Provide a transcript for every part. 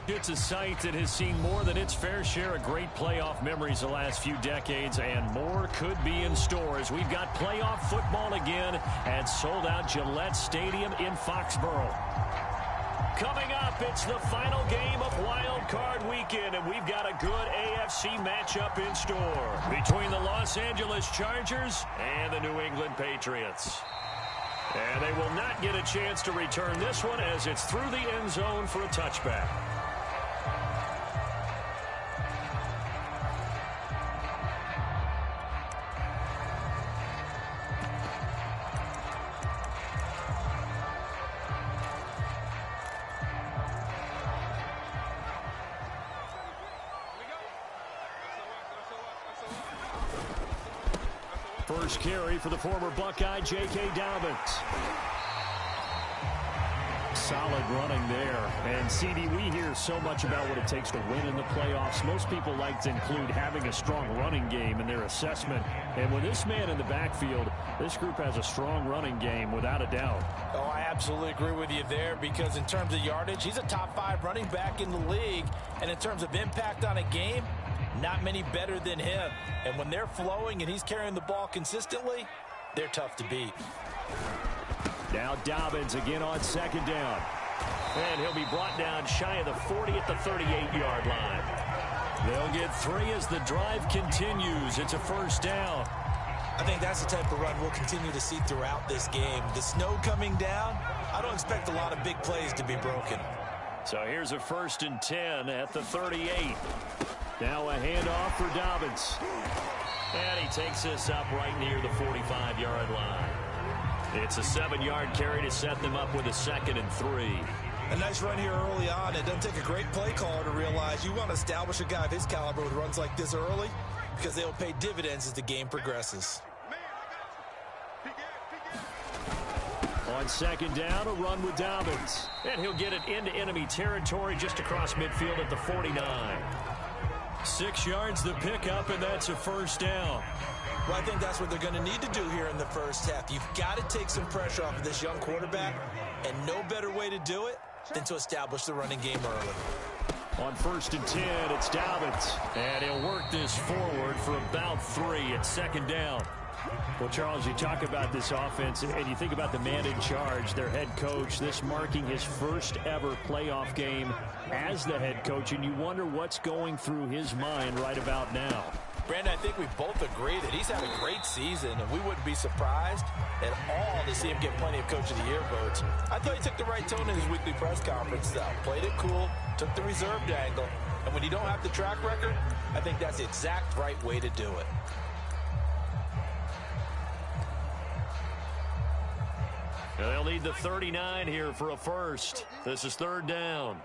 It's a site that has seen more than its fair share of great playoff memories the last few decades, and more could be in store as we've got playoff football again at sold-out Gillette Stadium in Foxborough. Coming up, it's the final game of Wild Card Weekend, and we've got a good AFC matchup in store between the Los Angeles Chargers and the New England Patriots. And they will not get a chance to return this one as it's through the end zone for a touchback. First carry for the former Buckeye, J.K. Dobbins. Solid running there. And, CD, we hear so much about what it takes to win in the playoffs. Most people like to include having a strong running game in their assessment. And with this man in the backfield, this group has a strong running game without a doubt. Oh, I absolutely agree with you there because in terms of yardage, he's a top 5 running back in the league. And in terms of impact on a game, not many better than him. And when they're flowing and he's carrying the ball consistently, they're tough to beat. Now Dobbins again on second down. And he'll be brought down shy of the 40 at the 38-yard line. They'll get 3 as the drive continues. It's a first down. I think that's the type of run we'll continue to see throughout this game. The snow coming down, I don't expect a lot of big plays to be broken. So here's a 1st and 10 at the 38. Now a handoff for Dobbins. And he takes this up right near the 45-yard line. It's a 7-yard carry to set them up with a 2nd and 3. A nice run here early on. It doesn't take a great play caller to realize you want to establish a guy of his caliber with runs like this early because they'll pay dividends as the game progresses. On second down, a run with Dobbins. And he'll get it into enemy territory just across midfield at the 49. 6 yards the pickup, and that's a first down. Well, I think that's what they're going to need to do here in the first half. You've got to take some pressure off of this young quarterback, and no better way to do it than to establish the running game early. On 1st and 10, it's Dobbins, and he'll work this forward for about 3 at 2nd down. Well, Charles, you talk about this offense, and you think about the man in charge, their head coach, this marking his first ever playoff game as the head coach, and you wonder what's going through his mind right about now. Brandon, I think we both agree that he's had a great season, and we wouldn't be surprised at all to see him get plenty of Coach of the Year votes. I thought he took the right tone in his weekly press conference, though. Played it cool, took the reserved angle, and when you don't have the track record, I think that's the exact right way to do it. They'll need the 39 here for a first. This is 3rd down.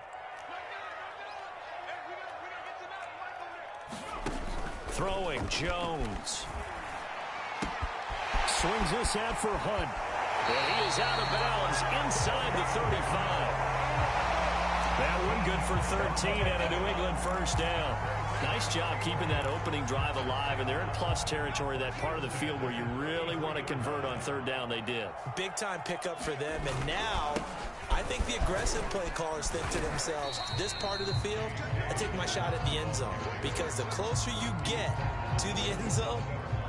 Throwing, Jones. Swings this out for Hunt. And he is out of bounds inside the 35. That one good for 13 and a New England first down. Nice job keeping that opening drive alive, and they're in plus territory, that part of the field where you really want to convert on 3rd down. They did. Big-time pickup for them, and now I think the aggressive play callers think to themselves, this part of the field, I take my shot at the end zone, because the closer you get to the end zone,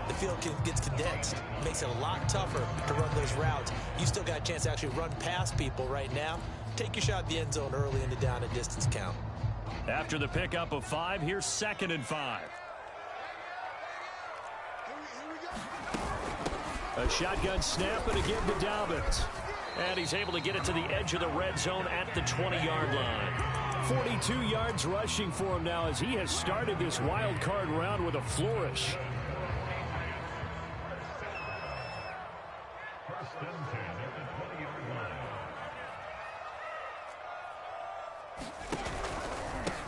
the field gets condensed. It makes it a lot tougher to run those routes. You still got a chance to actually run past people right now. Take your shot at the end zone early in the down and distance count. After the pickup of 5, here's 2nd and 5. A shotgun snap and again to Dobbins. And he's able to get it to the edge of the red zone at the 20-yard line. 42 yards rushing for him now as he has started this wild card round with a flourish.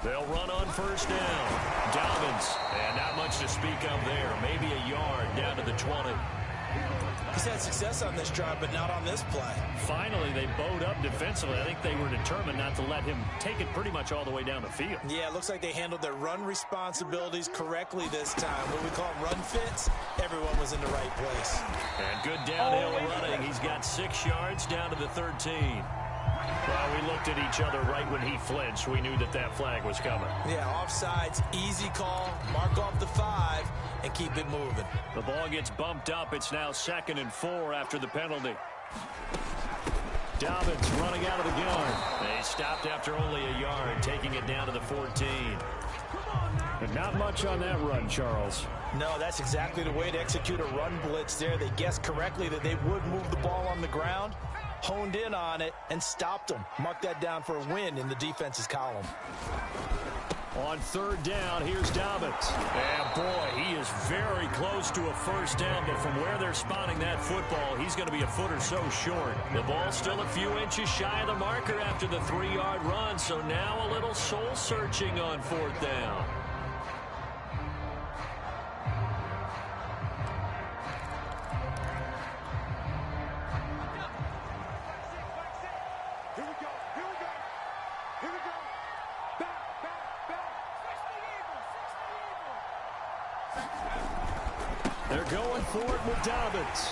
They'll run on 1st down. Dobbins, and not much to speak of there. Maybe a yard down to the 20. He's had success on this drive, but not on this play. Finally, they bowed up defensively. I think they were determined not to let him take it pretty much all the way down the field. Yeah, it looks like they handled their run responsibilities correctly this time. What we call run fits, everyone was in the right place. And good downhill running. He's got 6 yards down to the 13. Well, we looked at each other right when he flinched. We knew that that flag was coming. Yeah, offsides, easy call. Mark off the 5 and keep it moving. The ball gets bumped up. It's now 2nd and 4 after the penalty. Dobbins running out of the gun. They stopped after only a yard, taking it down to the 14. But not much on that run, Charles. No, that's exactly the way to execute a run blitz there. They guessed correctly that they would move the ball on the ground, honed in on it, and stopped them. Mark that down for a win in the defense's column. On 3rd down, here's Dobbins. And boy, he is very close to a first down, but from where they're spotting that football, he's going to be a foot or so short. The ball's still a few inches shy of the marker after the 3-yard run, so now a little soul-searching on 4th down. They're going for it with Dobbins.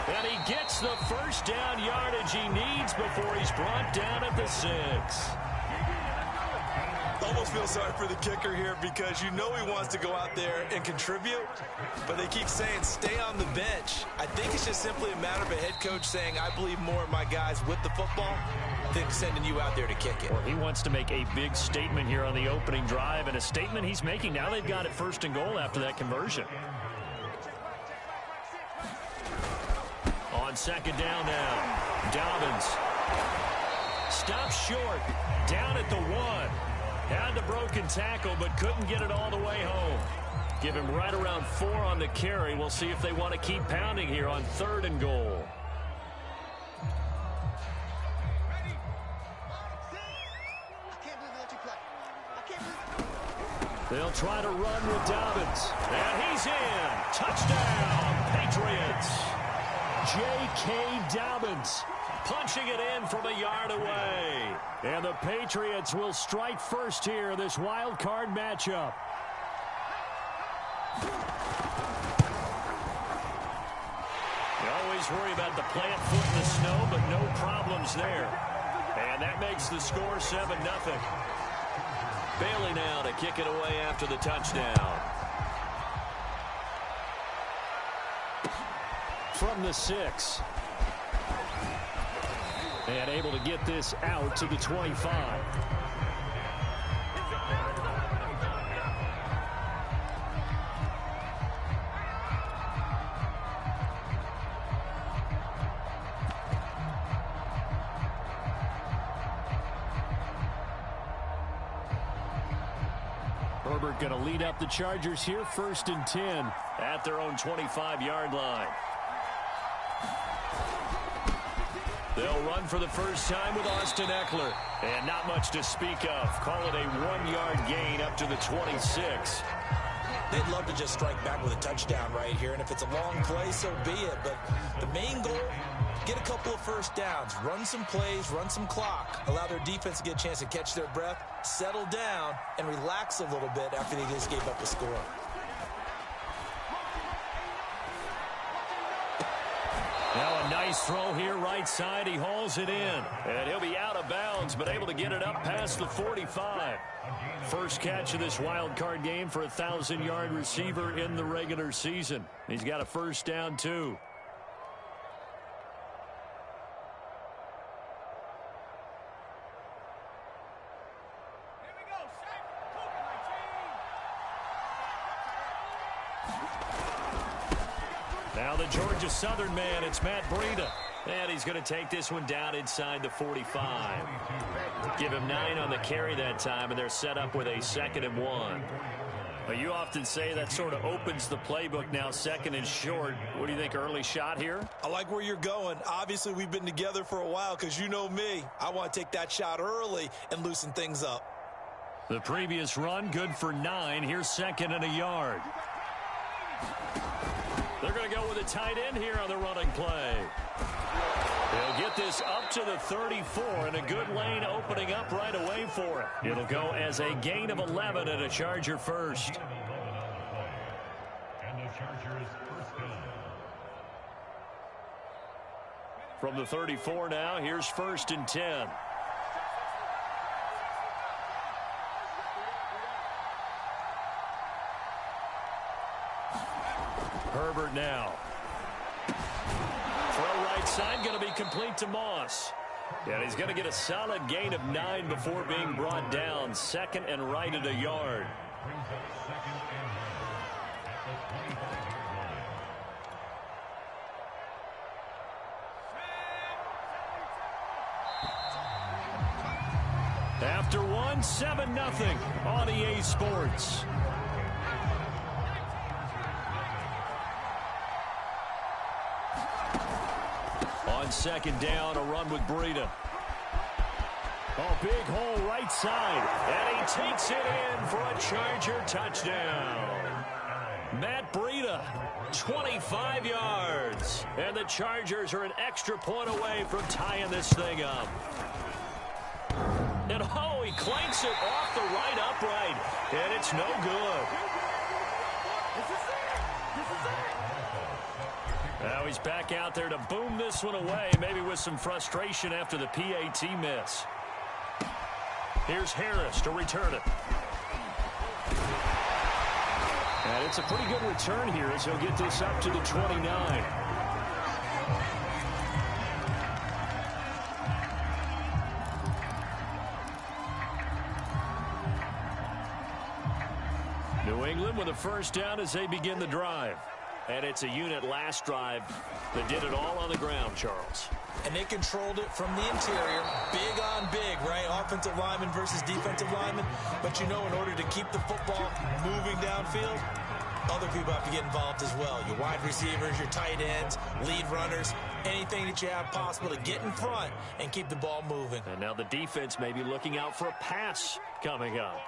And he gets the first down yardage he needs before he's brought down at the 6. Almost feel sorry for the kicker here because you know he wants to go out there and contribute, but they keep saying stay on the bench. I think it's just simply a matter of a head coach saying I believe more in my guys with the football than sending you out there to kick it. Well, he wants to make a big statement here on the opening drive, and a statement he's making now. They've got it 1st and goal after that conversion. On 2nd down now, Dobbins stops short, down at the 1. Had the broken tackle, but couldn't get it all the way home. Give him right around 4 on the carry. We'll see if they want to keep pounding here on 3rd and goal. They'll try to run with Dobbins. And he's in. Touchdown, Patriots. J.K. Dobbins punching it in from a yard away. And the Patriots will strike first here, this wild card matchup. You always worry about the plant foot in the snow, but no problems there. And that makes the score 7-0. Bailey now to kick it away after the touchdown. From the 6. And able to get this out to the 25. Herbert going to lead up the Chargers here, 1st and 10 at their own 25-yard line. They'll run for the first time with Austin Eckler. And not much to speak of. Call it a 1-yard gain up to the 26. They'd love to just strike back with a touchdown right here. And if it's a long play, so be it. But the main goal, get a couple of first downs. Run some plays, run some clock. Allow their defense to get a chance to catch their breath, settle down, and relax a little bit after they just gave up a score. Now a nice throw here right side. He hauls it in. And he'll be out of bounds, but able to get it up past the 45. First catch of this wild card game for a 1,000-yard receiver in the regular season. He's got a first down, too. Now the Georgia Southern man, it's Matt Breida. And he's going to take this one down inside the 45. Give him 9 on the carry that time, and they're set up with a 2nd and 1. Well, you often say that sort of opens the playbook now, 2nd and short. What do you think, early shot here? I like where you're going. Obviously, we've been together for a while because you know me. I want to take that shot early and loosen things up. The previous run, good for 9. Here's 2nd and a yard. They're going to go with a tight end here on the running play. They'll get this up to the 34, and a good lane opening up right away for it. It'll go as a gain of 11 and a Charger first. And the Chargers first down. From the 34 now, here's 1st and 10. Herbert now. Throw right side, going to be complete to Moss. And he's going to get a solid gain of 9 before being brought down. Second and right at a yard. After one, 7-0 on EA Sports. On second down, a run with Breida. Oh, big hole right side. And he takes it in for a Charger touchdown. Matt Breida, 25 yards. And the Chargers are an extra point away from tying this thing up. And oh, he clanks it off the right upright. And it's no good. Now he's back out there to boom this one away, maybe with some frustration after the PAT miss. Here's Harris to return it. And it's a pretty good return here as he'll get this up to the 29. New England with a first down as they begin the drive. And it's a unit last drive that did it all on the ground, Charles. And they controlled it from the interior. Big on big, right? Offensive lineman versus defensive lineman. But you know, in order to keep the football moving downfield, other people have to get involved as well. Your wide receivers, your tight ends, lead runners, anything that you have possible to get in front and keep the ball moving. And now the defense may be looking out for a pass coming up.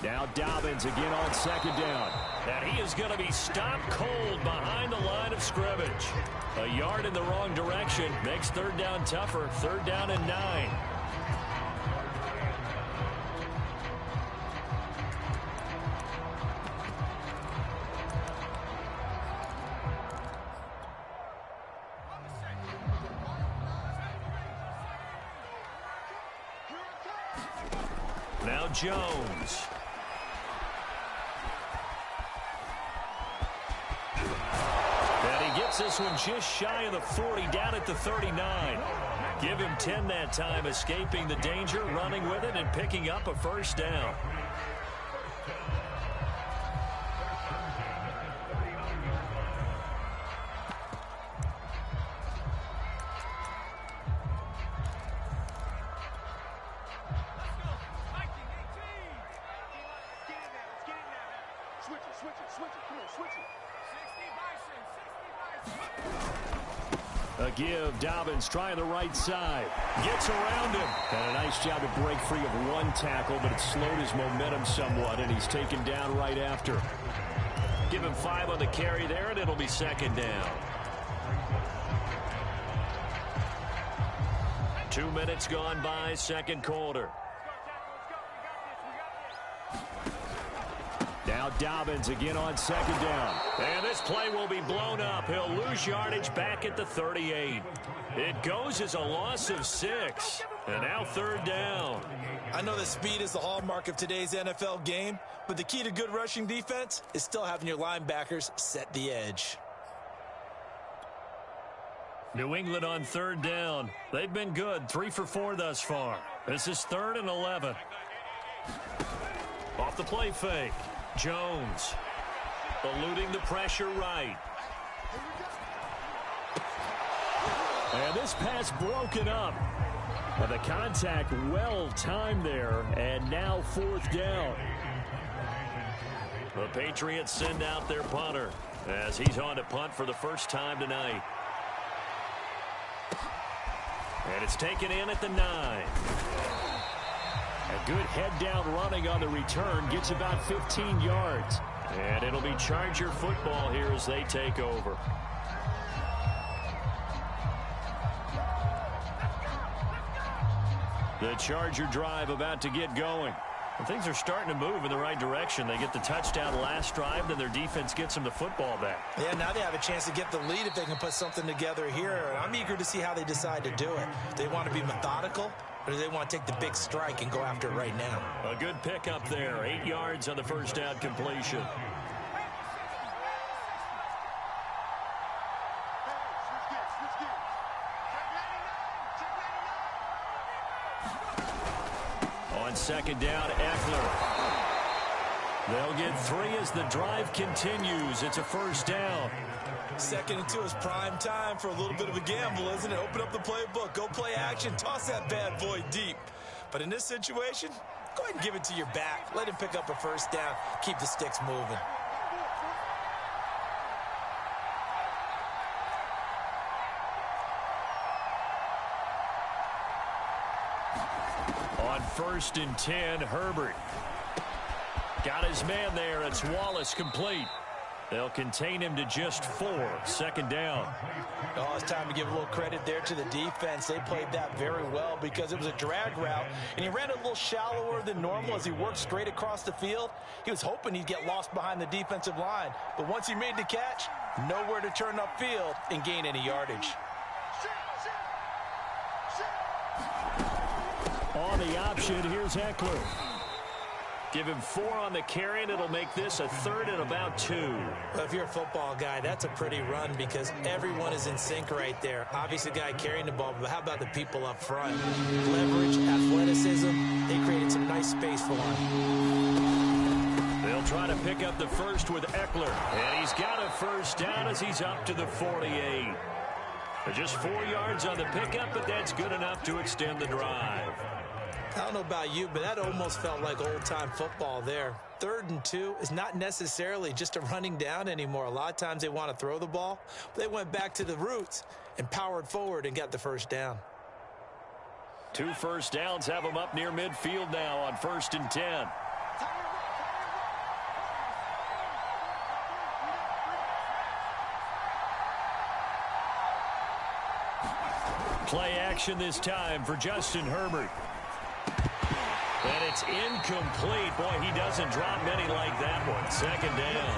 Now Dobbins again on second down. And he is going to be stopped cold behind the line of scrimmage. A yard in the wrong direction makes third down tougher. Third down and 9. Now Jones. Gets this one just shy of the 40, down at the 39. Give him 10 that time, escaping the danger, running with it, and picking up a first down. A give, Dobbins trying the right side. Gets around him. And a nice job to break free of one tackle, but it slowed his momentum somewhat, and he's taken down right after. Give him 5 on the carry there, and it'll be second down. 2 minutes gone by, second quarter. Now Dobbins again on second down. And this play will be blown up. He'll lose yardage back at the 38. It goes as a loss of 6. And now third down. I know that speed is the hallmark of today's NFL game, but the key to good rushing defense is still having your linebackers set the edge. New England on third down. They've been good, 3 for 4 thus far. This is 3rd and 11. Off the play fake. Jones eluding the pressure right. And this pass broken up. And the contact well timed there. And now 4th down. The Patriots send out their punter as he's on to punt for the first time tonight. And it's taken in at the 9. A good head-down running on the return. Gets about 15 yards. And it'll be Charger football here as they take over. The Charger drive about to get going. And things are starting to move in the right direction. They get the touchdown last drive, then their defense gets them the football back. Yeah, now they have a chance to get the lead if they can put something together here. I'm eager to see how they decide to do it. They want to be methodical, or do they want to take the big strike and go after it right now? A good pickup there. 8 yards on the first down completion. On second down, Eckler. They'll get 3 as the drive continues. It's a first down. 2nd and 2 is prime time for a little bit of a gamble, isn't it? Open up the playbook, go play action, toss that bad boy deep. But in this situation, go ahead and give it to your back. Let him pick up a first down. Keep the sticks moving. On 1st and 10, Herbert. Got his man there. It's Wallace complete. They'll contain him to just 4. 2nd down. Oh, it's time to give a little credit there to the defense. They played that very well because it was a drag route, and he ran a little shallower than normal as he worked straight across the field. He was hoping he'd get lost behind the defensive line, but once he made the catch, nowhere to turn upfield and gain any yardage. On the option, here's Eckler. Give him 4 on the carry, and it'll make this a 3rd and about 2. Well, if you're a football guy, that's a pretty run because everyone is in sync right there. Obviously, the guy carrying the ball, but how about the people up front? Leverage, athleticism, they created some nice space for him. They'll try to pick up the first with Eckler, and he's got a first down as he's up to the 48. Just 4 yards on the pickup, but that's good enough to extend the drive. I don't know about you, but that almost felt like old-time football there. 3rd and 2 is not necessarily just a running down anymore. A lot of times they want to throw the ball. They went back to the roots and powered forward and got the first down. 2 first downs have them up near midfield now on 1st and 10. Play action this time for Justin Herbert. And it's incomplete. Boy, he doesn't drop many like that one. 2nd down.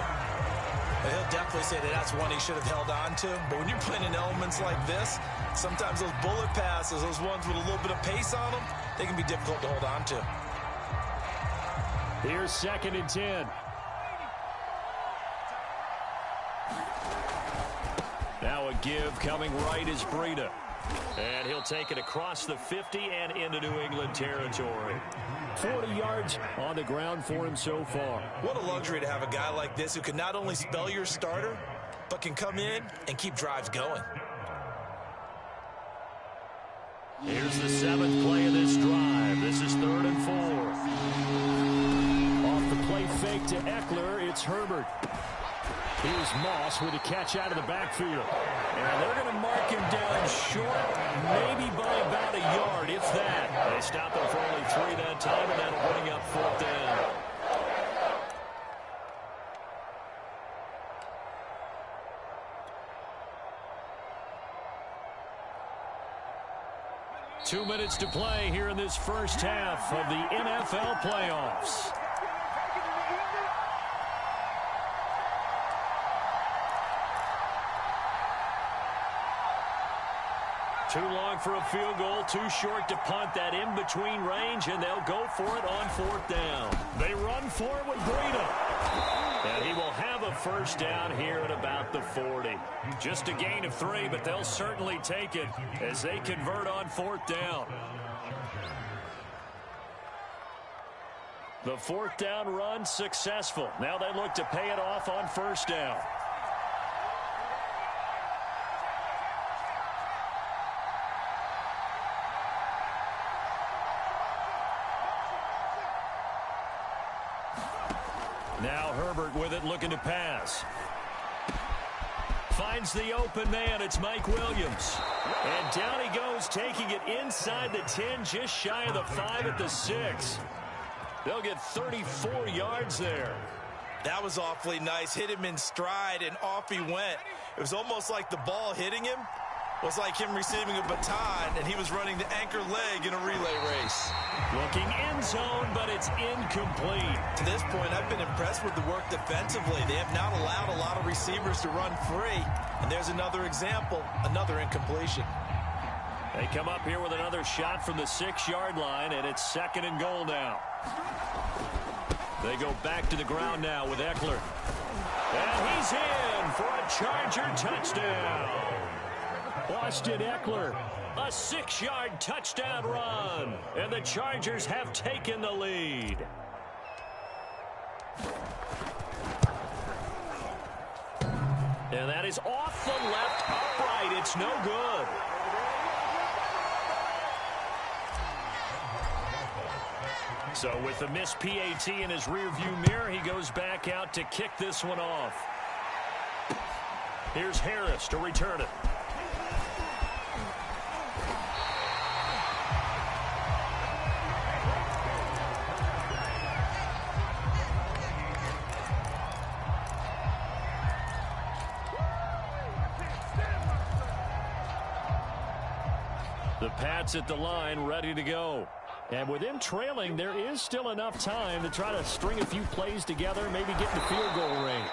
He'll definitely say that that's one he should have held on to. But when you're playing in elements like this, sometimes those bullet passes, those ones with a little bit of pace on them, they can be difficult to hold on to. Here's 2nd and 10. Now a give coming right is Breida. And he'll take it across the 50 and into New England territory. 40 yards on the ground for him so far. What a luxury to have a guy like this who can not only spell your starter, but can come in and keep drives going. Here's the 7th play of this drive. This is 3rd and 4. Off the play fake to Eckler, it's Herbert. Here's Moss with a catch out of the backfield. And they're going to mark him down short, maybe by about a yard, if that. They stop him for only 3 that time, and that'll bring up 4th down. Two minutes to play here in this first half of the NFL playoffs. Too long for a field goal, too short to punt. That in-between range, and they'll go for it on 4th down. They run for it with Breida. And he will have a first down here at about the 40. Just a gain of 3, but they'll certainly take it as they convert on 4th down. The 4th down run successful. Now they look to pay it off on 1st down. Now Herbert with it, looking to pass. Finds the open man. It's Mike Williams. And down he goes, taking it inside the 10, just shy of the 5 at the 6. They'll get 34 yards there. That was awfully nice. Hit him in stride, and off he went. It was almost like the ball hitting him was like him receiving a baton, and he was running the anchor leg in a relay race. Looking end zone, but it's incomplete. To this point, I've been impressed with the work defensively. They have not allowed a lot of receivers to run free, and there's another example, another incompletion. They come up here with another shot from the 6-yard line, and it's 2nd and goal now. They go back to the ground now with Ekeler. And he's in for a Charger touchdown. Austin Ekeler, a 6-yard touchdown run. And the Chargers have taken the lead. And that is off the left upright. It's no good. So with the missed PAT in his rearview mirror, he goes back out to kick this one off. Here's Harris to return it. The Pats at the line, ready to go. And with them trailing, there is still enough time to try to string a few plays together, maybe get in the field goal range.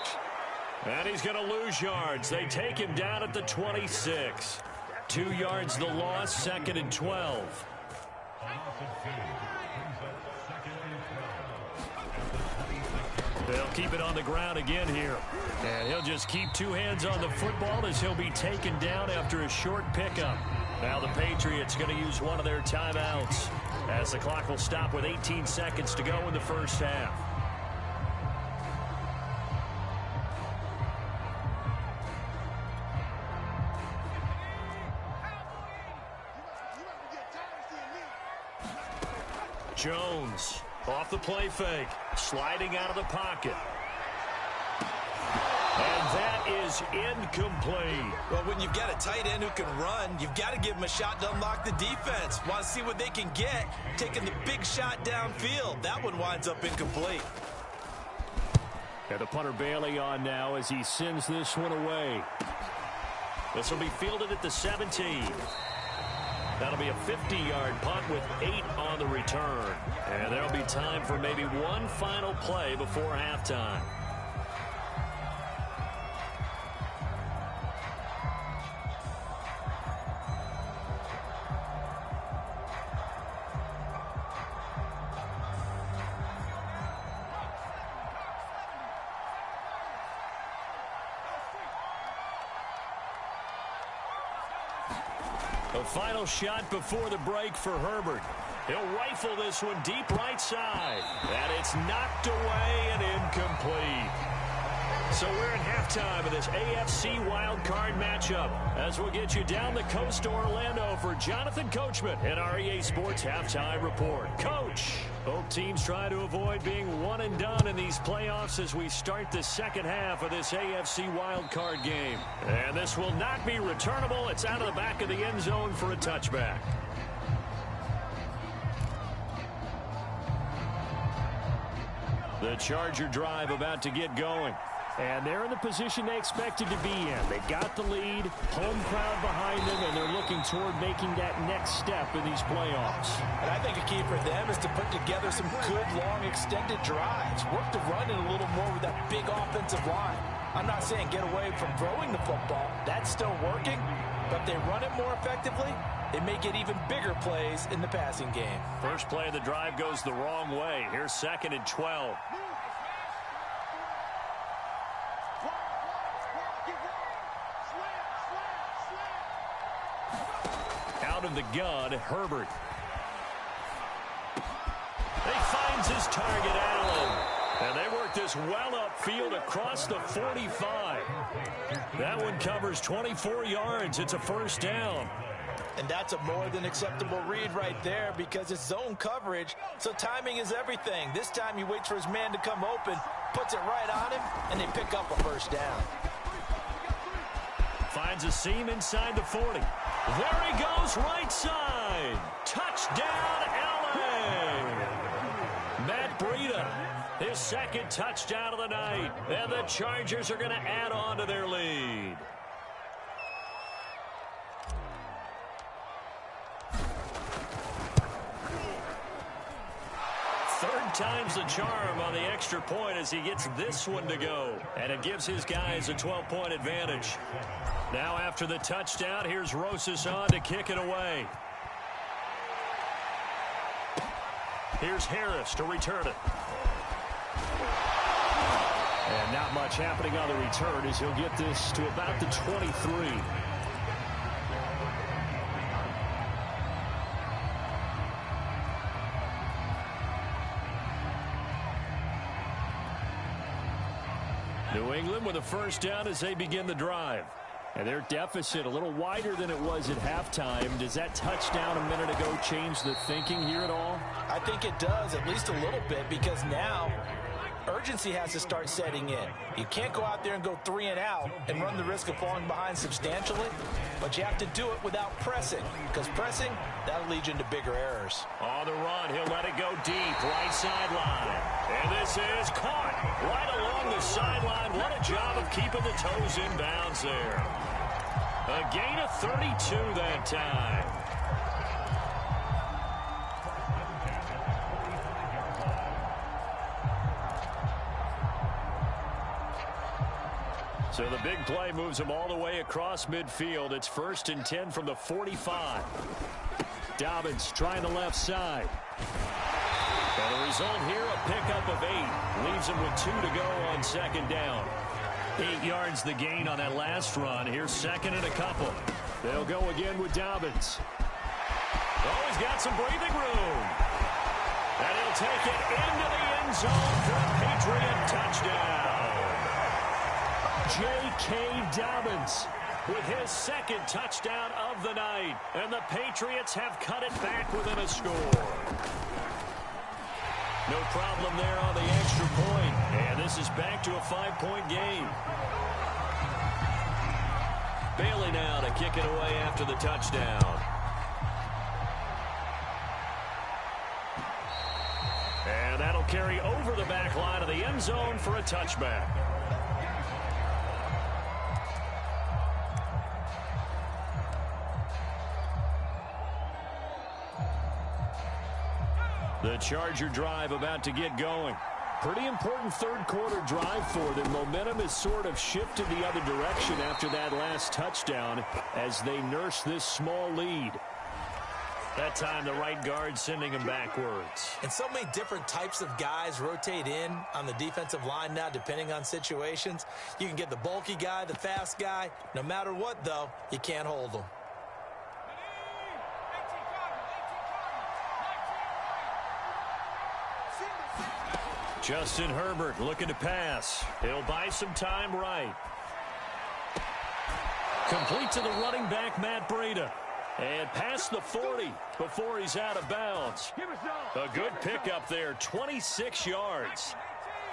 And he's going to lose yards. They take him down at the 26. 2 yards the loss, 2nd and 12. They'll keep it on the ground again here. And he'll just keep 2 hands on the football as he'll be taken down after a short pickup. Now the Patriots going to use one of their timeouts as the clock will stop with 18 seconds to go in the first half. Jones off the play fake, sliding out of the pocket. And that is incomplete. Well, when you've got a tight end who can run, you've got to give him a shot to unlock the defense. Want to see what they can get, taking the big shot downfield. That one winds up incomplete. And the punter Bailey on now as he sends this one away. This will be fielded at the 17. That'll be a 50-yard punt with 8 on the return. And there'll be time for maybe one final play before halftime. A final shot before the break for Herbert. He'll rifle this one deep right side. And it's knocked away and incomplete. So we're in halftime of this AFC wildcard matchup as we'll get you down the coast to Orlando for Jonathan Coachman and our EA Sports Halftime Report. Coach, both teams try to avoid being one and done in these playoffs as we start the second half of this AFC wildcard game. And this will not be returnable. It's out of the back of the end zone for a touchback. The Charger drive about to get going. And they're in the position they expected to be in. They've got the lead, home crowd behind them, and they're looking toward making that next step in these playoffs. And I think a key for them is to put together some good, long, extended drives. Work the run in a little more with that big offensive line. I'm not saying get away from throwing the football. That's still working. But if they run it more effectively, they may get even bigger plays in the passing game. First play of the drive goes the wrong way. Here's 2nd and 12. Out of the gun, Herbert. He finds his target, Allen. And they work this well upfield across the 45. That one covers 24 yards. It's a first down. And that's a more than acceptable read right there because it's zone coverage, so timing is everything. This time he waits for his man to come open, puts it right on him, and they pick up a first down. Finds a seam inside the 40. There he goes, right side. Touchdown, LA. Matt Breida, his 2nd touchdown of the night. And the Chargers are going to add on to their lead. Third time's the charm on the extra point as he gets this one to go. And it gives his guys a 12-point advantage. Now after the touchdown, here's Rosas on to kick it away. Here's Harris to return it. And not much happening on the return as he'll get this to about the 23. New England with a first down as they begin the drive. And their deficit a little wider than it was at halftime. Does that touchdown a minute ago change the thinking here at all? I think it does, at least a little bit, because now urgency has to start setting in. You can't go out there and go 3 and out and run the risk of falling behind substantially, but you have to do it without pressing, because pressing, that'll lead you into bigger errors. On the run, he'll let it go deep, right sideline. And this is caught right along the sideline. What a job of keeping the toes in bounds there. A gain of 32 that time. So the big play moves him all the way across midfield. It's 1st and 10 from the 45. Dobbins trying the left side. And the result here, a pickup of 8. Leaves him with 2 to go on second down. 8 yards the gain on that last run. Here's 2nd and a couple. They'll go again with Dobbins. Oh, he's got some breathing room. And he'll take it into the end zone for a Patriot touchdown. J.K. Dobbins with his 2nd touchdown of the night. And the Patriots have cut it back within a score. No problem there on the extra point. And this is back to a 5-point game. Bailey now to kick it away after the touchdown. And that'll carry over the back line of the end zone for a touchback. The Charger drive about to get going. Pretty important third quarter drive for them. Momentum has sort of shifted the other direction after that last touchdown as they nurse this small lead. That time the right guard sending him backwards. And so many different types of guys rotate in on the defensive line now depending on situations. You can get the bulky guy, the fast guy. No matter what, though, you can't hold them. Justin Herbert looking to pass. He'll buy some time right. Complete to the running back, Matt Breida. And past the 40 before he's out of bounds. A good pickup there, 26 yards.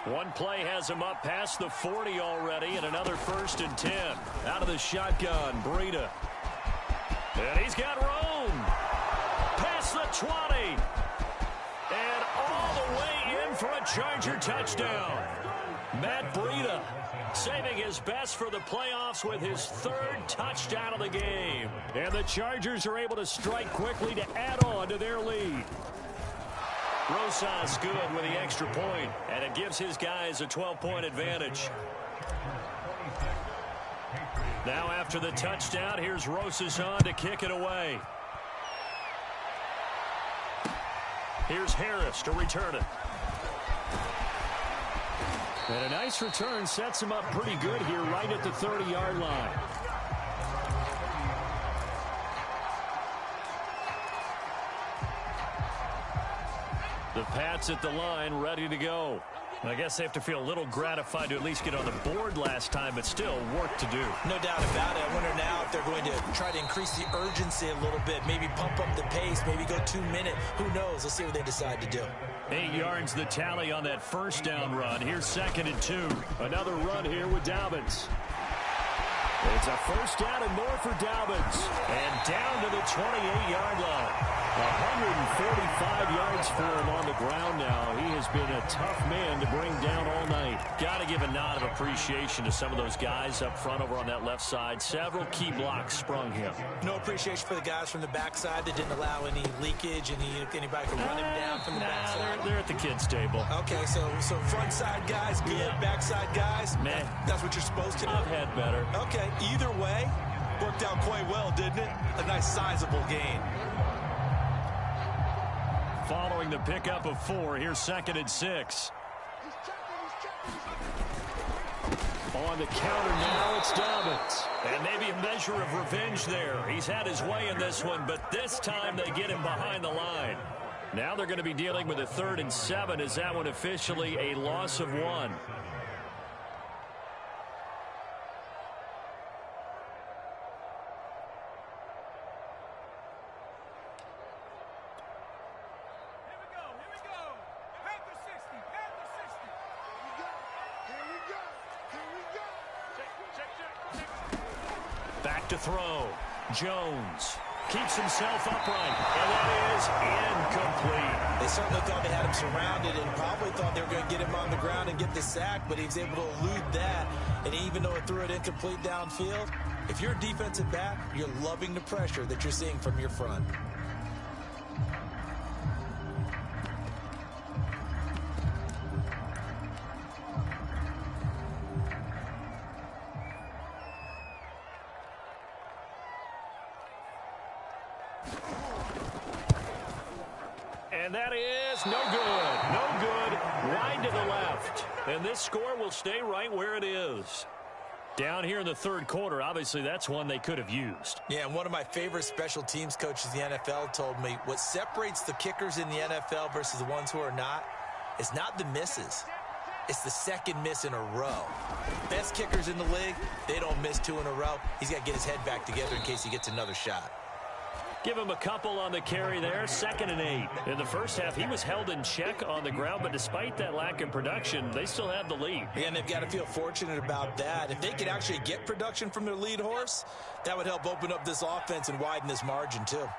One play has him up past the 40 already, and another 1st and 10. Out of the shotgun, Breida. And he's got room. Past the 20. And all the way in for a Charger touchdown. Matt Breida saving his best for the playoffs with his 3rd touchdown of the game. And the Chargers are able to strike quickly to add on to their lead. Rosas good with the extra point, and it gives his guys a 12-point advantage. Now after the touchdown, here's Rosas on to kick it away. Here's Harris to return it. And a nice return sets him up pretty good here right at the 30-yard line. The Pats at the line ready to go. I guess they have to feel a little gratified to at least get on the board last time, but still work to do. No doubt about it. I wonder now if they're going to try to increase the urgency a little bit, maybe pump up the pace, maybe go 2-minute. Who knows? Let's see what they decide to do. 8 yards the tally on that first down run. Here's 2nd and 2. Another run here with Dobbins. It's a first down and more for Dobbins. And down to the 28-yard line. 45 yards for him on the ground now. He has been a tough man to bring down all night. Got to give a nod of appreciation to some of those guys up front over on that left side. Several key blocks sprung him. No appreciation for the guys from the backside that didn't allow any leakage, anybody could run him down from the backside. They're at the kids' table. Okay, so front side guys good, Yeah. backside guys, Man, that's what you're supposed to do. I've had better. Okay, either way, worked out quite well, didn't it? A nice sizable gain. Following the pickup of 4, here's 2nd and 6. On the counter now, it's Dobbins. And maybe a measure of revenge there. He's had his way in this one, but this time they get him behind the line. Now they're going to be dealing with a 3rd and 7. Is that one officially a loss of 1? Back to throw. Jones keeps himself upright, and that is incomplete. They certainly thought they had him surrounded and probably thought they were going to get him on the ground and get the sack, but he was able to elude that. And even though it threw it incomplete downfield, if you're a defensive back, you're loving the pressure that you're seeing from your front. And that is no good. No good. Wide to the left. And this score will stay right where it is. Down here in the 3rd quarter, obviously that's one they could have used. Yeah, and one of my favorite special teams coaches in the NFL told me what separates the kickers in the NFL versus the ones who are not is not the misses. It's the 2nd miss in a row. Best kickers in the league, they don't miss 2 in a row. He's got to get his head back together in case he gets another shot. Give him a couple on the carry there. 2nd and 8. In the first half, he was held in check on the ground, but despite that lack of production, they still have the lead. And they've got to feel fortunate about that. If they could actually get production from their lead horse, that would help open up this offense and widen this margin too.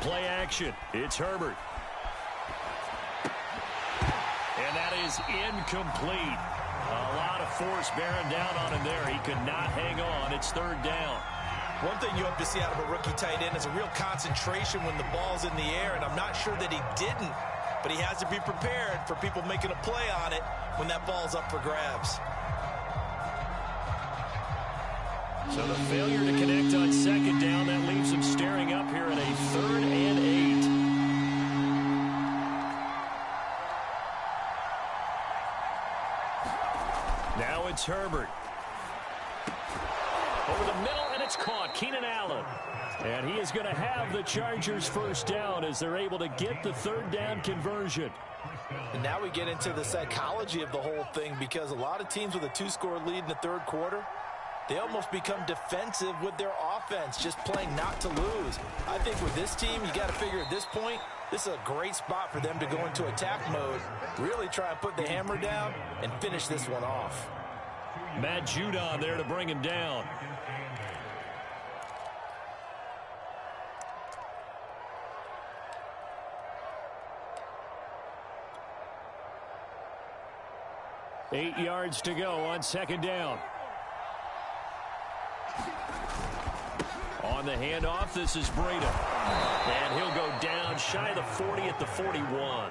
Play action. It's Herbert. And that is incomplete. A lot of force bearing down on him there. He could not hang on. It's 3rd down. One thing you hope to see out of a rookie tight end is a real concentration when the ball's in the air, and I'm not sure that he didn't, but he has to be prepared for people making a play on it when that ball's up for grabs. So the failure to connect on 2nd down, that leaves him staring up here at a 3rd and 8. Now it's Herbert. Over the middle, and it's caught. Keenan Allen. And he is going to have the Chargers 1st down as they're able to get the 3rd down conversion. And now we get into the psychology of the whole thing, because a lot of teams with a 2-score lead in the 3rd quarter, they almost become defensive with their offense, just playing not to lose. I think with this team, you got to figure at this point, this is a great spot for them to go into attack mode, really try and put the hammer down and finish this one off. Matt Judon there to bring him down. Eight yards to go on 2nd down. On the handoff, this is Breida. And he'll go down shy of the 40 at the 41.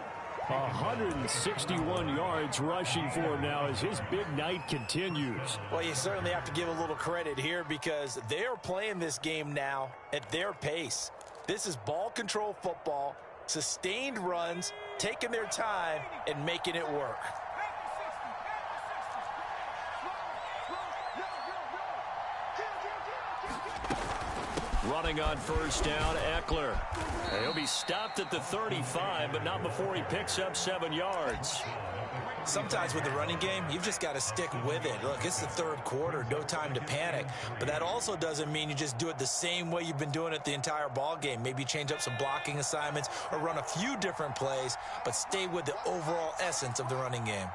161 yards rushing for him now as his big night continues. Well, you certainly have to give a little credit here, because they are playing this game now at their pace. This is ball control football, sustained runs, taking their time and making it work. Running on 1st down, Eckler. And he'll be stopped at the 35, but not before he picks up 7 yards. Sometimes with the running game, you've just got to stick with it. Look, it's the 3rd quarter, no time to panic. But that also doesn't mean you just do it the same way you've been doing it the entire ball game. Maybe change up some blocking assignments or run a few different plays, but stay with the overall essence of the running game.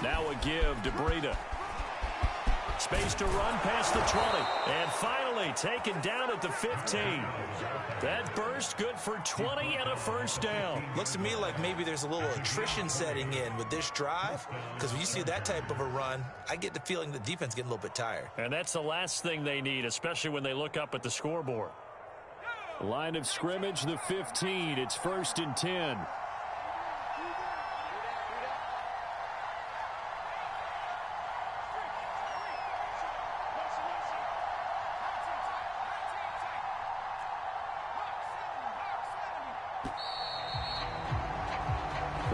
Now a give to Breida. space to run past the 20. And finally taken down at the 15. That burst good for 20 and a first down. Looks to me like maybe there's a little attrition setting in with this drive, because when you see that type of a run, I get the feeling the defense getting a little bit tired. And that's the last thing they need, especially when they look up at the scoreboard. Line of scrimmage, the 15. It's 1st and 10.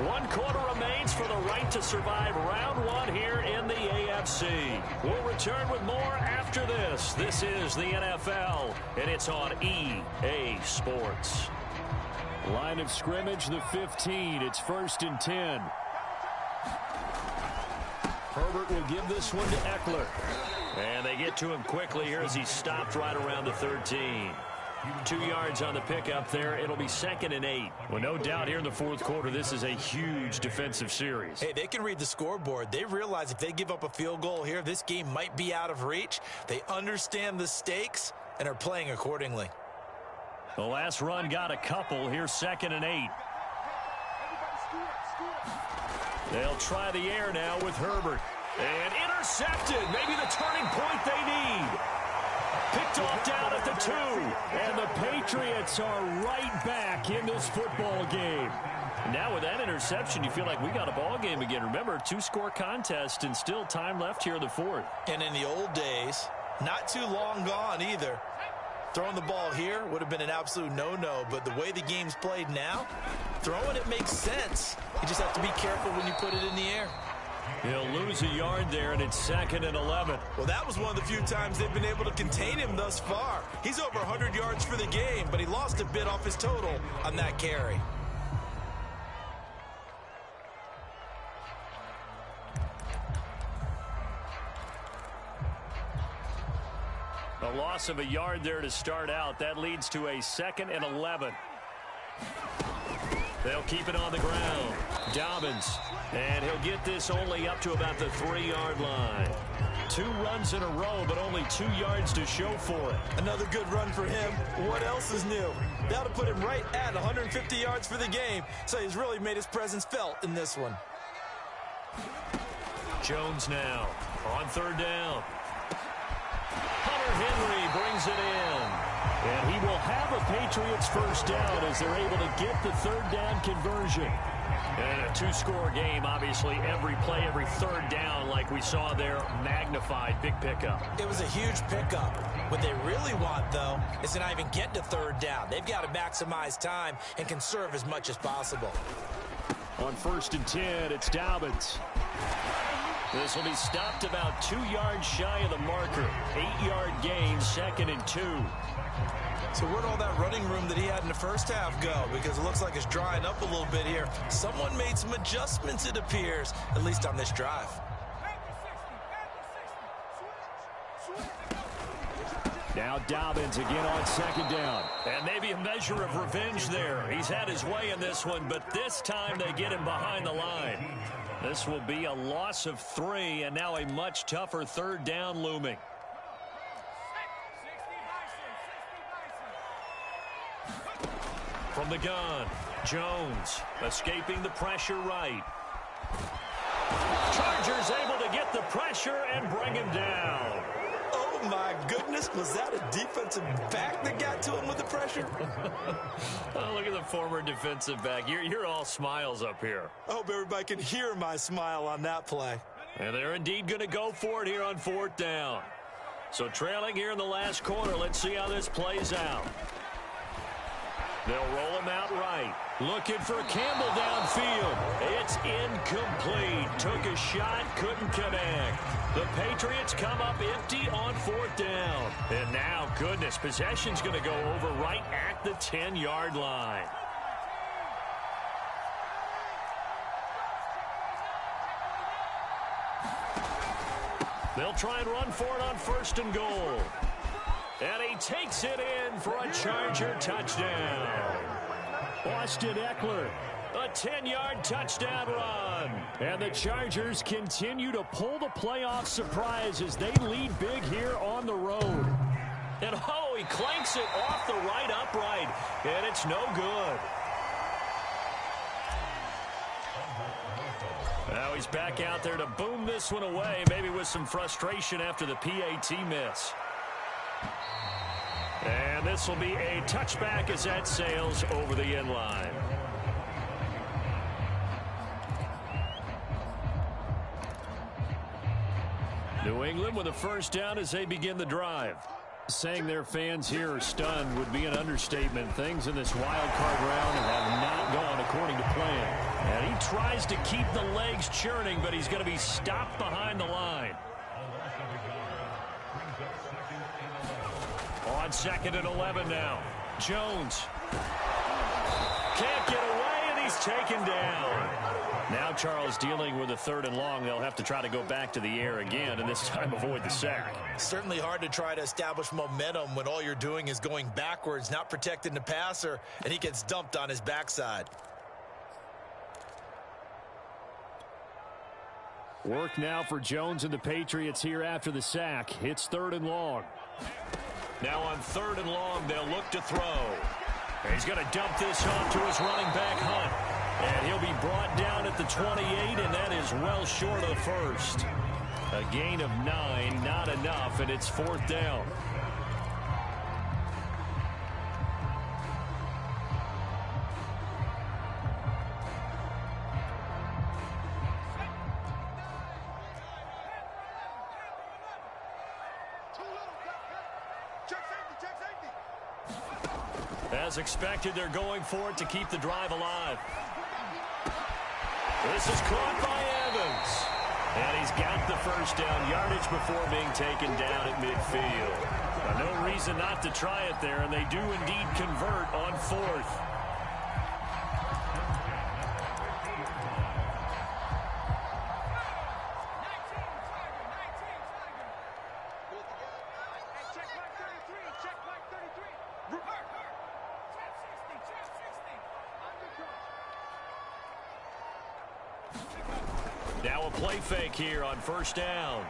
One quarter remains for the right to survive round one here in the AFC. We'll return with more after this. This is the NFL, and it's on EA Sports. Line of scrimmage, the 15. It's 1st and 10. Herbert will give this one to Eckler. And they get to him quickly here as he stopped right around the 13. 2 yards on the pickup there. It'll be 2nd and 8. Well, no doubt here in the fourth quarter, this is a huge defensive series. Hey, they can read the scoreboard. They realize if they give up a field goal here, this game might be out of reach. They understand the stakes and are playing accordingly. The last run got a couple. Here's 2nd and 8. They'll try the air now with Herbert. And intercepted. Maybe the turning point they need. Picked off down at the 2. And the Patriots are right back in this football game. Now with that interception, you feel like we got a ball game again. Remember, 2-score contest and still time left here in the fourth. And in the old days, not too long gone either, throwing the ball here would have been an absolute no-no. But the way the game's played now, throwing it makes sense. You just have to be careful when you put it in the air. He'll lose a yard there, and it's 2nd and 11. Well, that was one of the few times they've been able to contain him thus far. He's over 100 yards for the game, but he lost a bit off his total on that carry. A loss of a yard there to start out. That leads to a 2nd and 11. They'll keep it on the ground. Dobbins. And he'll get this only up to about the 3-yard line. 2 runs in a row, but only 2 yards to show for it. Another good run for him. What else is new? That'll put him right at 150 yards for the game. So he's really made his presence felt in this one. Jones now on 3rd down. Hunter Henry brings it in. And he will have a Patriots first down as they're able to get the 3rd down conversion. And a 2-score game, obviously, every play, every 3rd down, like we saw there, magnified, big pickup. It was a huge pickup. What they really want, though, is to not even get to 3rd down. They've got to maximize time and conserve as much as possible. On 1st and 10, it's Dobbins. This will be stopped about 2 yards shy of the marker. 8-yard gain, 2nd and 2. So where'd all that running room that he had in the first half go? Because it looks like it's drying up a little bit here. Someone made some adjustments, it appears, at least on this drive. Now Dobbins again on 2nd down. And maybe a measure of revenge there. He's had his way in this one, but this time they get him behind the line. This will be a loss of 3, and now a much tougher 3rd down looming. From the gun, Jones escaping the pressure right. Chargers able to get the pressure and bring him down. Oh, my goodness. Was that a defensive back that got to him with the pressure? Oh, look at the former defensive back. You're all smiles up here. I hope everybody can hear my smile on that play. And they're indeed going to go for it here on 4th down. So trailing here in the last quarter. Let's see how this plays out. They'll roll him out right. Looking for Campbell downfield. It's incomplete. Took a shot, couldn't connect. The Patriots come up empty on 4th down. And now, goodness, possession's going to go over right at the 10-yard line. They'll try and run for it on 1st and goal. And he takes it in for a Charger touchdown. Austin Eckler, a 10-yard touchdown run. And the Chargers continue to pull the playoff surprise as they lead big here on the road. And oh, he clanks it off the right upright, and it's no good. Now he's back out there to boom this one away, maybe with some frustration after the PAT miss. And this will be a touchback as that sails over the end line. New England with a first down as they begin the drive. Saying their fans here are stunned would be an understatement. Things in this wild card round have not gone according to plan. And he tries to keep the legs churning, but he's going to be stopped behind the line. On 2nd and 11 now. Jones can't get away, and he's taken down. Now Charles dealing with a 3rd and long. They'll have to try to go back to the air again, and this time avoid the sack. Certainly hard to try to establish momentum when all you're doing is going backwards, not protecting the passer, and he gets dumped on his backside. Work now for Jones and the Patriots here after the sack. It's 3rd and long. Now on 3rd and long, they'll look to throw. He's going to dump this off to his running back, Hunt. And he'll be brought down at the 28, and that is well short of first. A gain of 9, not enough, and it's 4th down. As expected, they're going for it to keep the drive alive. This is caught by Evans. And he's got the first down yardage before being taken down at midfield. Now, no reason not to try it there, and they do indeed convert on 4th. Now a play fake here on 1st down.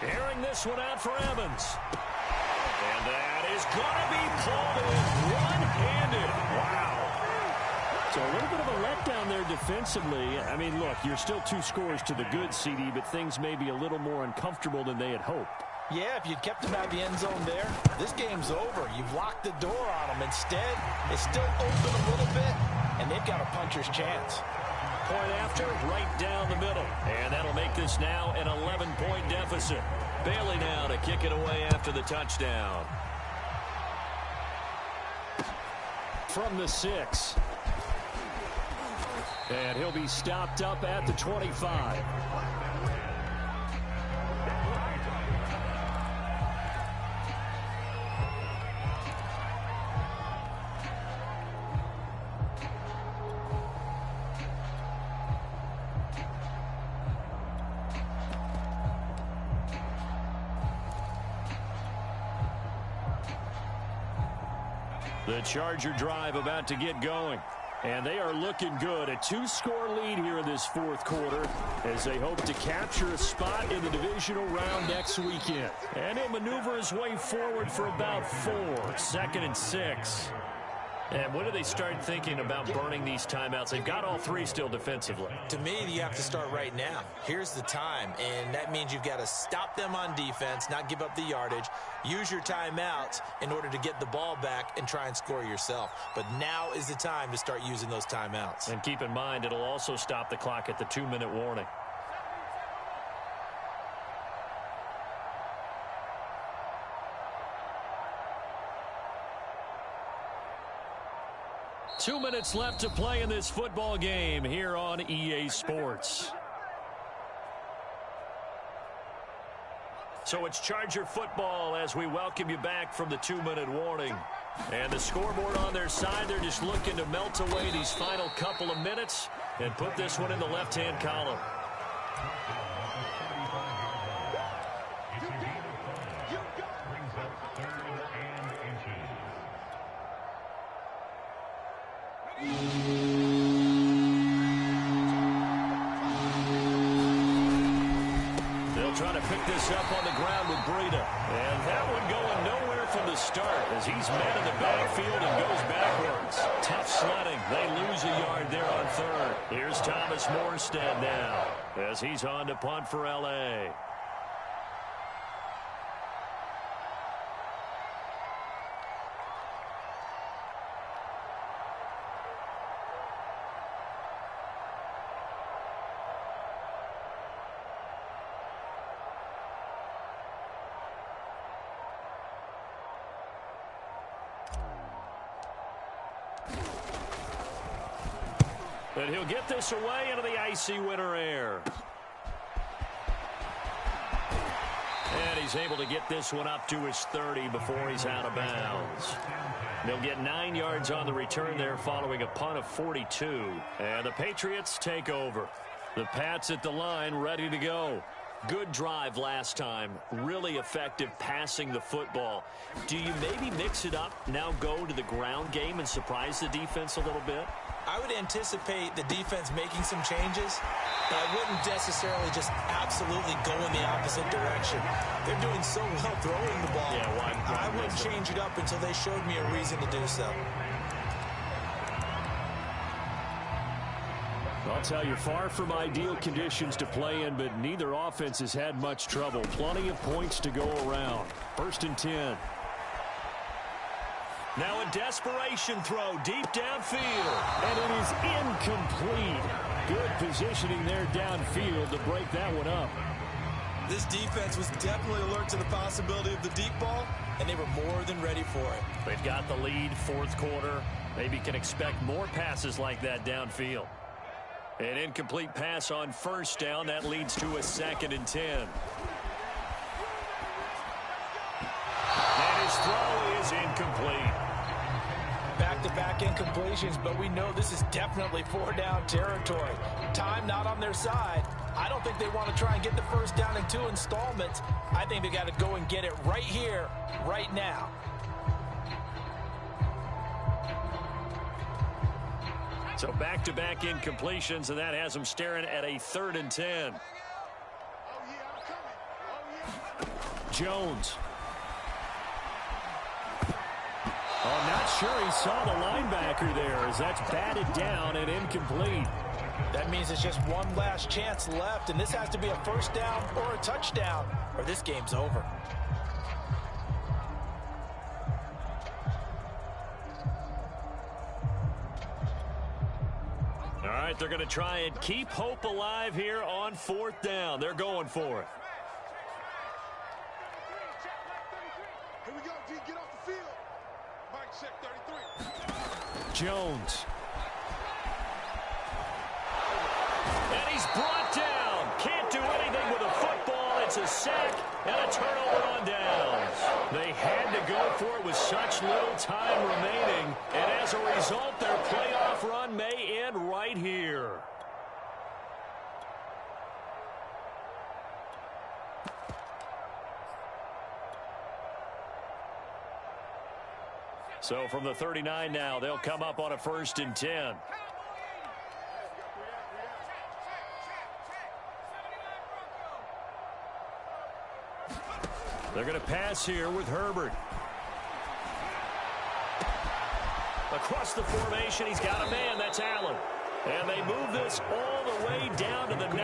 Airing this one out for Evans. And that is going to be pulled in one-handed. Wow. So a little bit of a letdown there defensively. I mean, look, you're still 2 scores to the good, CD, but things may be a little more uncomfortable than they had hoped. Yeah, if you'd kept him out of the end zone there, this game's over. You've locked the door on him. Instead, it's still open a little bit, and they've got a puncher's chance. Point after, right down the middle. And that'll make this now an 11-point deficit. Bailey now to kick it away after the touchdown. From the 6. And he'll be stopped up at the 25. The Charger drive about to get going. And they are looking good. A 2-score lead here in this 4th quarter as they hope to capture a spot in the divisional round next weekend. And he'll maneuver his way forward for about 4. 2nd and 6. And when do they start thinking about burning these timeouts? They've got all 3 still defensively. To me, you have to start right now. Here's the time, and that means you've got to stop them on defense, not give up the yardage, use your timeouts in order to get the ball back and try and score yourself. But now is the time to start using those timeouts. And keep in mind, it'll also stop the clock at the 2-minute warning. Two minutes left to play in this football game here on EA Sports. So it's Charger football as we welcome you back from the 2-minute warning. And the scoreboard on their side, they're just looking to melt away these final couple of minutes and put this one in the left-hand column. trying to pick this up on the ground with Breida. And that one going nowhere from the start as he's met in the backfield and goes backwards. Tough sledding. They lose a yard there on third. Here's Thomas Morstead now as he's on to punt for L.A. But he'll get this away into the icy winter air. And he's able to get this one up to his 30 before he's out of bounds. They'll get 9 yards on the return there following a punt of 42. And the Patriots take over. The Pats at the line ready to go. Good drive last time. Really effective passing the football. Do you maybe mix it up, now go to the ground game and surprise the defense a little bit? I would anticipate the defense making some changes, but I wouldn't necessarily just absolutely go in the opposite direction. They're doing so well throwing the ball. Yeah, why I wouldn't change it up until they showed me a reason to do so. I'll tell you, far from ideal conditions to play in, but neither offense has had much trouble. Plenty of points to go around. 1st and 10. Now a desperation throw deep downfield. And it is incomplete. Good positioning there downfield to break that one up. This defense was definitely alert to the possibility of the deep ball, and they were more than ready for it. They've got the lead, 4th quarter. Maybe can expect more passes like that downfield. An incomplete pass on 1st down. That leads to a 2nd and 10. And his throw is incomplete. Back-to-back incompletions, but we know this is definitely 4-down territory. Time not on their side. I don't think they want to try and get the 1st down in 2 installments. I think they got to go and get it right here, right now. So back-to-back incompletions, and that has them staring at a 3rd and 10. Jones. Oh, not sure he saw the linebacker there as that's batted down and incomplete. That means it's just one last chance left, and this has to be a 1st down or a touchdown, or this game's over. All right, they're going to try and keep hope alive here on 4th down. They're going for it. Here we go, D, get off the field. Mike, check 33. Jones. And he's brought down. Can't do anything with a football. It's a sack and a turnover on downs. They had to go for it with such little time remaining. And as a result, their playoff run may end right here. So from the 39 now, they'll come up on a 1st and 10. They're going to pass here with Herbert. Across the formation, he's got a man. That's Allen. And they move this all the way down to the 9.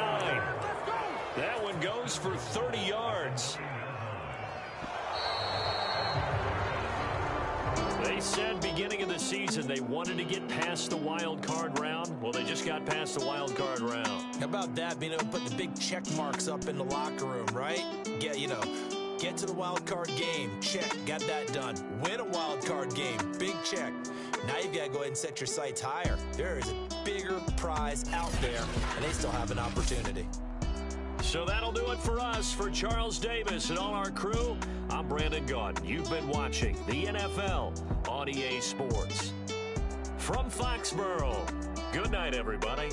That one goes for 30 yards. They said beginning of the season they wanted to get past the wild card round. Well, they just got past the wild card round. How about that, being able to put the big check marks up in the locker room, right? Get to the wild card game. Check. Got that done. Win a wild card game. Big check. Now you've got to go ahead and set your sights higher. There is a bigger prize out there, and they still have an opportunity. So that'll do it for us. For Charles Davis and all our crew, I'm Brandon Gaudin. You've been watching the NFL on EA Sports. From Foxborough, good night, everybody.